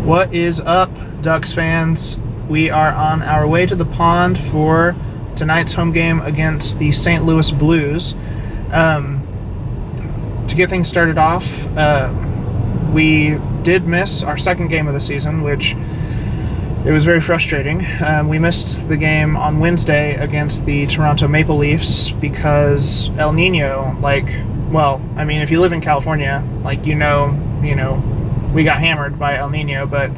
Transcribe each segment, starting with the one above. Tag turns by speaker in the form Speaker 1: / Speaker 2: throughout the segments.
Speaker 1: What is up, Ducks fans? We are on our way to the pond for tonight's home game against the St. Louis Blues. To get things started off, we did miss our second game of the season, which it was very frustrating. We missed the game on Wednesday against the Toronto Maple Leafs because El Nino, if you live in California, we got hammered by El Nino, but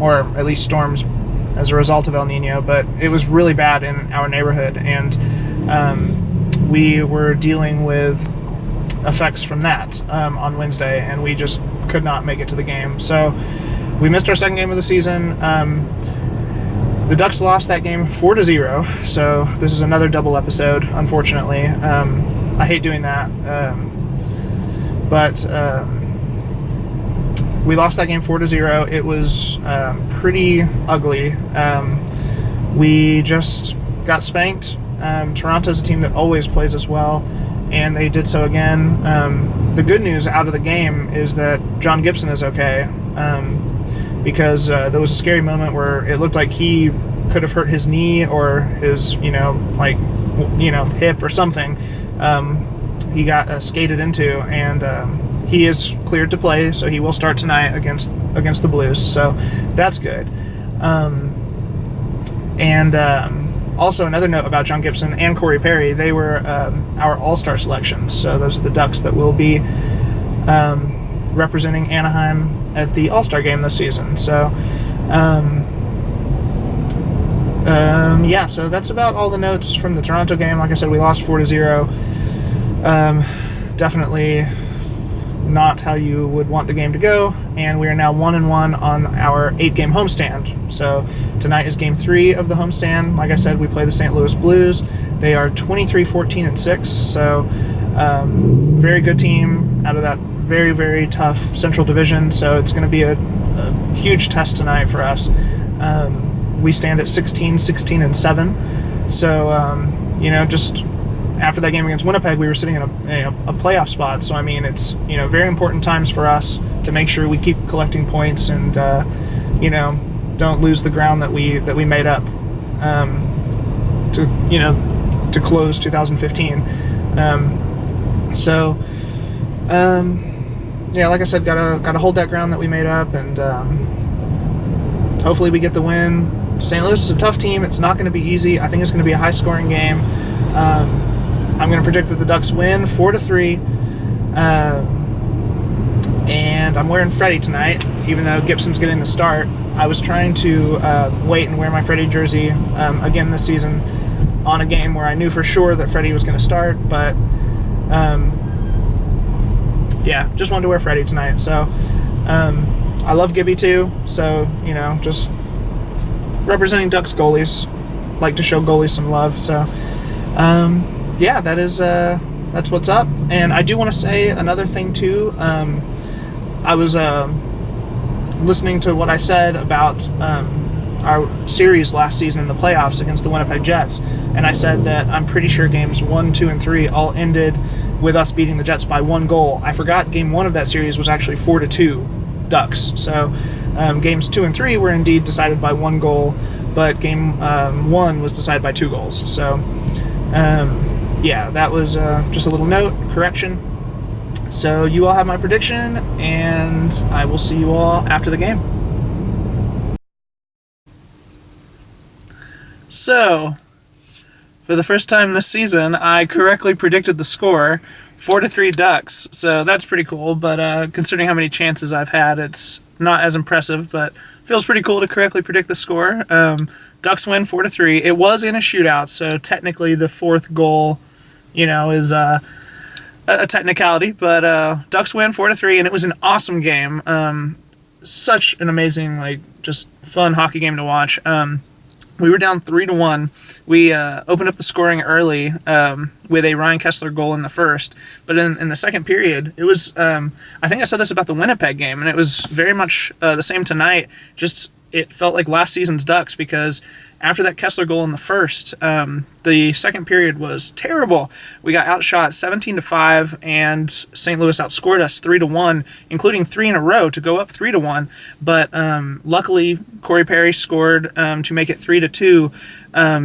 Speaker 1: or at least storms as a result of El Nino, but it was really bad in our neighborhood, and we were dealing with effects from that on Wednesday, and we just could not make it to the game. So we missed our second game of the season. The Ducks lost that game 4-0, so this is another double episode, unfortunately. I hate doing that, but we lost that game 4-0. It was pretty ugly. We just got spanked. Toronto's a team that always plays us well, and they did so again. The good news out of the game is that John Gibson is okay, because there was a scary moment where it looked like he could have hurt his knee or his, hip or something. He got skated into, and he is cleared to play, so he will start tonight against the Blues. So that's good. Also, another note about John Gibson and Corey Perry, they were our all-star selections. So those are the Ducks that will be representing Anaheim at the all-star game this season. So, so that's about all the notes from the Toronto game. Like I said, we lost 4-0. Definitely not how you would want the game to go, and we are now 1-1 on our 8-game homestand. So tonight is game 3 of the homestand. Like I said, we play the St. Louis Blues. They are 23-14-6, so very good team out of that very, very tough Central Division. So it's going to be a huge test tonight for us. We stand at 16-16-7. So just after that game against Winnipeg, we were sitting in a playoff spot. So, it's, very important times for us to make sure we keep collecting points and, don't lose the ground that we made up to close 2015. Like I said, gotta hold that ground that we made up, and hopefully we get the win. St. Louis is a tough team. It's not going to be easy. I think it's going to be a high-scoring game. I'm going to predict that the Ducks win 4-3, and I'm wearing Freddie tonight, even though Gibson's getting the start. I was trying to wait and wear my Freddie jersey again this season on a game where I knew for sure that Freddie was going to start, but just wanted to wear Freddie tonight. So I love Gibby too, so just representing Ducks goalies, like to show goalies some love. So that's what's up. And I do want to say another thing too. I was listening to what I said about our series last season in the playoffs against the Winnipeg Jets, and I said that I'm pretty sure games 1, 2, and 3 all ended with us beating the Jets by 1 goal. I forgot game 1 of that series was actually 4-2 Ducks. So games 2 and 3 were indeed decided by 1 goal, but game 1 was decided by 2 goals. So that was just a little note, correction. So you all have my prediction, and I will see you all after the game. So, for the first time this season, I correctly predicted the score, 4-3 Ducks. So that's pretty cool, but considering how many chances I've had, it's not as impressive, but feels pretty cool to correctly predict the score. Ducks win 4-3. It was in a shootout, so technically the 4th goal, is a technicality, but Ducks win 4-3, and it was an awesome game. Such an amazing, just fun hockey game to watch. We were down 3-1. We opened up the scoring early with a Ryan Kessler goal in the first, but in the second period, it was, I think I said this about the Winnipeg game, and it was very much the same tonight. Just it felt like last season's Ducks, because after that Kessler goal in the first, the second period was terrible. We got outshot 17-5, and St. Louis outscored us 3-1, including 3 in a row to go up 3-1. But luckily, Corey Perry scored to make it 3-2.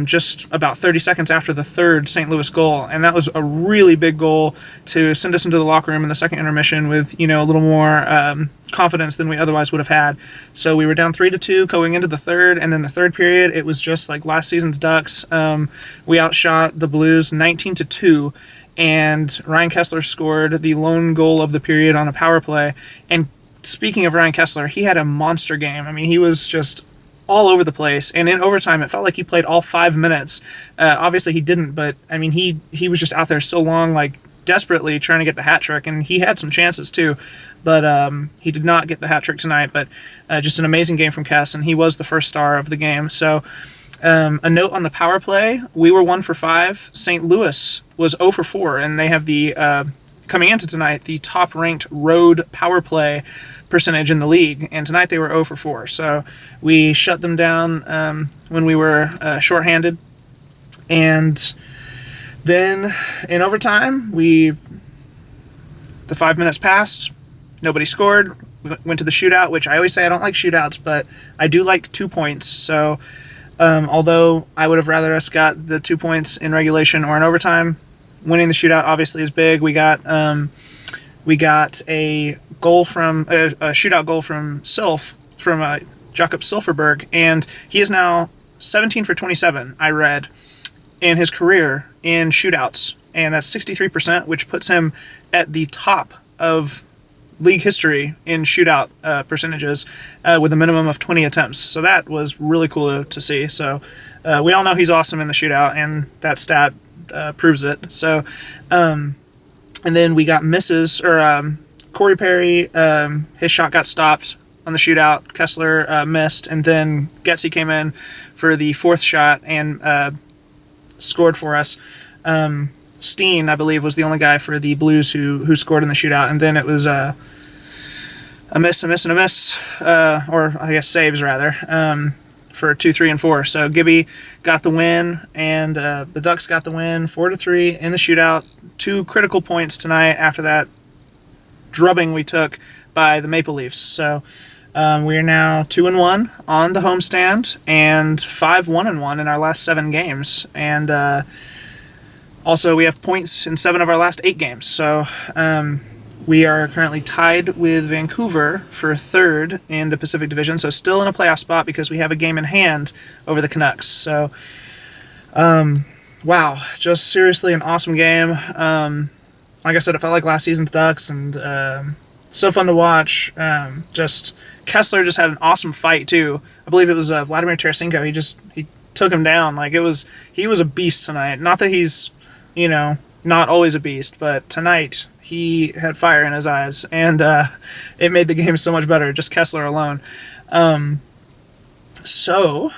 Speaker 1: Just about 30 seconds after the third St. Louis goal, and that was a really big goal to send us into the locker room in the second intermission with a little more confidence than we otherwise would have had. So we were down 3-2 going into the third, and then the third period it was just like last season's Ducks. We outshot the Blues 19-2, and Ryan Kessler scored the lone goal of the period on a power play. And speaking of Ryan Kessler, he had a monster game. I mean, he was just all over the place, and in overtime it felt like he played all 5 minutes. Obviously he didn't, but I mean he was just out there so long, like desperately trying to get the hat trick, and he had some chances too, but he did not get the hat trick tonight. But just an amazing game from Kess, and he was the first star of the game. So a note on the power play: we were 1 for 5. St. Louis was 0 for 4, and they have the coming into tonight the top-ranked road power play percentage in the league, and tonight they were 0 for 4. So we shut them down when we were shorthanded. And then in overtime, the 5 minutes passed, nobody scored. We went to the shootout, which I always say I don't like shootouts, but I do like 2 points. So although I would have rather us got the 2 points in regulation or in overtime, winning the shootout obviously is big. We got a goal from a shootout goal from Jakob Silfverberg, and he is now 17 for 27. I read in his career in shootouts, and that's 63%, which puts him at the top of league history in shootout percentages with a minimum of 20 attempts. So that was really cool to see. So we all know he's awesome in the shootout, and that stat proves it. So and then we got misses, or Corey Perry, his shot got stopped on the shootout. Kessler missed, and then Getsy came in for the fourth shot and scored for us. Steen, I believe, was the only guy for the Blues who scored in the shootout, and then it was a miss, and a miss, or I guess saves rather, for 2, 3, and 4. So Gibby got the win, and the Ducks got the win 4-3 in the shootout. 2 critical points tonight after that drubbing we took by the Maple Leafs. So we are now 2-1 on the homestand and 5-1-1 in our last 7 games. And also we have points in 7 of our last 8 games. So we are currently tied with Vancouver for 3rd in the Pacific Division. So still in a playoff spot because we have a game in hand over the Canucks. So wow, just seriously an awesome game. Like I said, it felt like last season's Ducks, and so fun to watch. Just Kessler just had an awesome fight too. I believe it was Vladimir Tarasenko. He took him down. Like he was a beast tonight. Not that he's not always a beast, but tonight he had fire in his eyes, and it made the game so much better. Just Kessler alone. So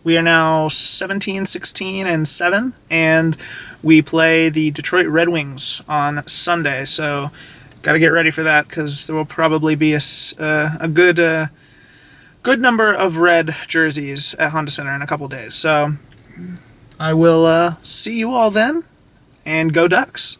Speaker 1: we are now 17, 16, and 7, and we play the Detroit Red Wings on Sunday. So got to get ready for that, because there will probably be a good number of red jerseys at Honda Center in a couple days. So I will see you all then, and go Ducks.